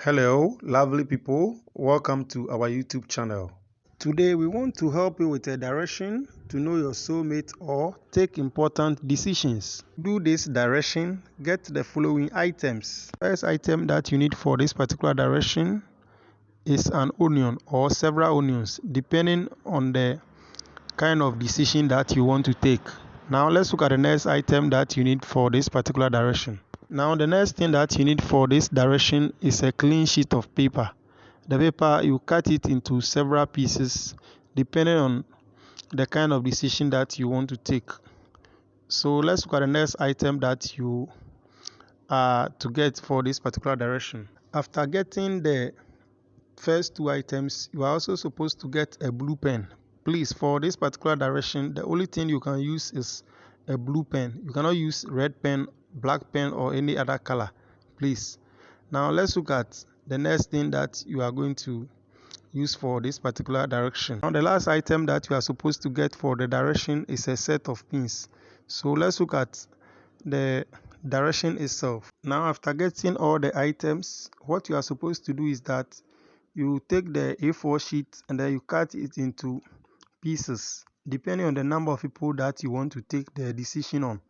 Hello, lovely people. Welcome to our YouTube channel. Today, we want to help you with a direction to know your soulmate or take important decisions. To do this direction, get the following items. First item that you need for this particular direction is an onion or several onions, depending on the kind of decision that you want to take. Now, let's look at the next item that you need for this particular direction. Now, the next thing that you need for this direction is a clean sheet of paper. The paper, you cut it into several pieces depending on the kind of decision that you want to take. So let's look at the next item that you are to get for this particular direction. After getting the first two items, you are also supposed to get a blue pen. Please, for this particular direction, the only thing you can use is a blue pen. You cannot use red pen, black pen, or any other color, please. Now let's look at the next thing that you are going to use for this particular direction. Now the last item that you are supposed to get for the direction is a set of pins. So let's look at the direction itself. Now after getting all the items, what you are supposed to do is that you take the A4 sheet and then you cut it into pieces depending on the number of people that you want to take the decision on,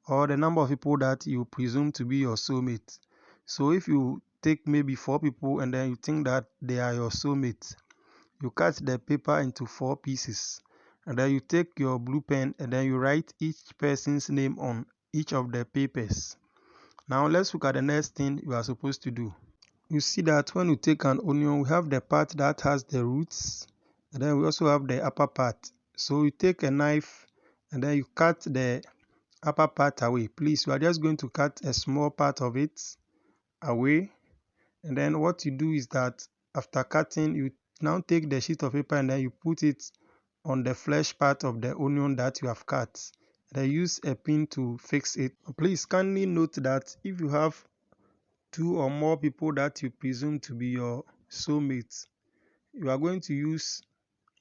or the number of people that you presume to be your soulmate. So if you take maybe 4 people and then you think that they are your soulmate, you cut the paper into 4 pieces and then you take your blue pen and then you write each person's name on each of the papers. Now let's look at the next thing you are supposed to do. You see that when you take an onion, we have the part that has the roots and then we also have the upper part. So you take a knife and then you cut the upper part away. Please, you are just going to cut a small part of it away, and then what you do is that after cutting, you now take the sheet of paper and then you put it on the flesh part of the onion that you have cut. Then use a pin to fix it. Please kindly note that if you have 2 or more people that you presume to be your soulmates, you are going to use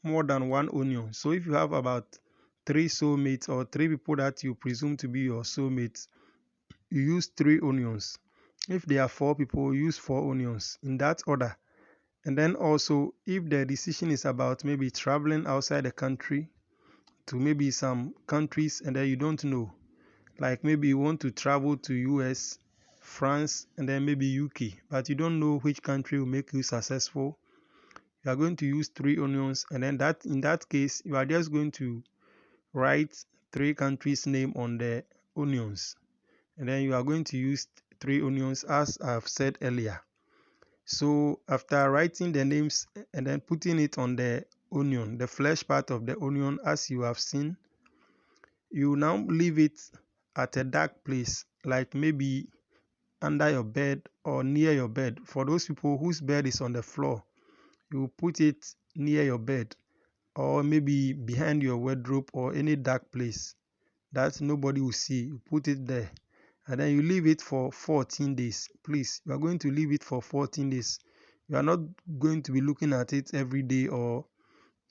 more than 1 onion. So if you have about 3 soulmates or 3 people that you presume to be your soulmates, you use 3 onions. If there are 4 people, use 4 onions in that order. And then also, if the decision is about maybe traveling outside the country to maybe some countries and then you don't know, like maybe you want to travel to US, France, and then maybe UK, but you don't know which country will make you successful, you are going to use 3 onions, and then that in that case you are just going to write 3 countries' name on the onions, and then you are going to use 3 onions as I've said earlier. So after writing the names and then putting it on the onion, the flesh part of the onion as you have seen, you now leave it at a dark place, like maybe under your bed or near your bed. For those people whose bed is on the floor, you put it near your bed or maybe behind your wardrobe or any dark place that nobody will see. You put it there and then you leave it for 14 days. Please, you are going to leave it for 14 days. You are not going to be looking at it every day or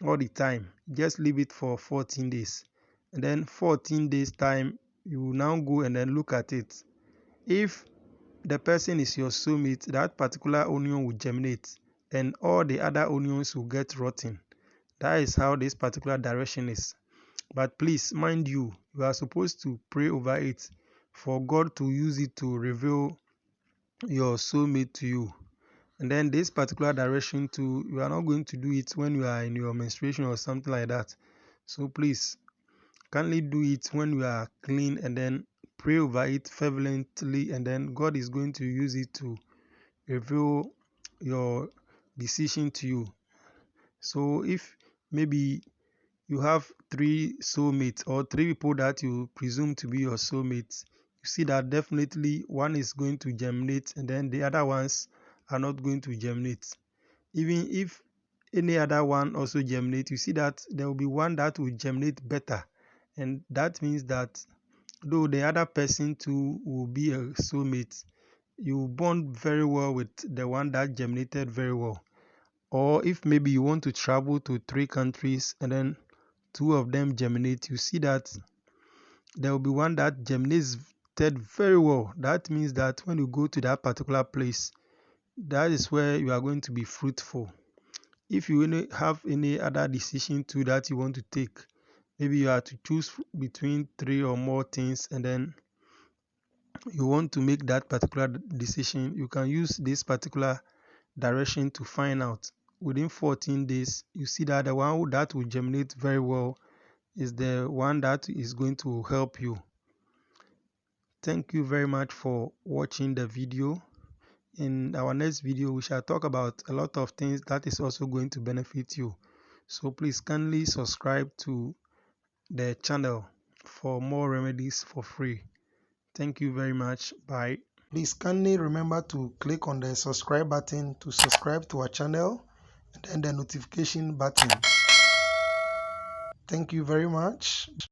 all the time. Just leave it for 14 days. And then 14 days time, you will now go and then look at it. If the person is your soulmate, that particular onion will germinate and all the other onions will get rotten. That is how this particular direction is. But please, mind you, you are supposed to pray over it for God to use it to reveal your soulmate to you. And then this particular direction too, you are not going to do it when you are in your menstruation or something like that. So please, kindly do it when you are clean and then pray over it fervently, and then God is going to use it to reveal your decision to you. So if maybe you have 3 soulmates or 3 people that you presume to be your soulmates, you see that definitely one is going to germinate and then the other ones are not going to germinate. Even if any other one also germinate, you see that there will be one that will germinate better, and that means that though the other person too will be a soulmate, you bond very well with the one that germinated very well. Or if maybe you want to travel to 3 countries and then 2 of them germinate, you see that there will be one that germinated very well. That means that when you go to that particular place, That is where you are going to be fruitful. If you have any other decision too that you want to take, maybe you are to choose between 3 or more things, and then you want to make that particular decision, you can use this particular direction to find out. Within 14 days, you see that the one that will germinate very well is the one that is going to help you. Thank you very much for watching the video. In our next video, we shall talk about a lot of things that is also going to benefit you. So please kindly subscribe to the channel for more remedies for free. Thank you very much. Bye. Please kindly remember to click on the subscribe button to subscribe to our channel, and then the notification button. Thank you very much.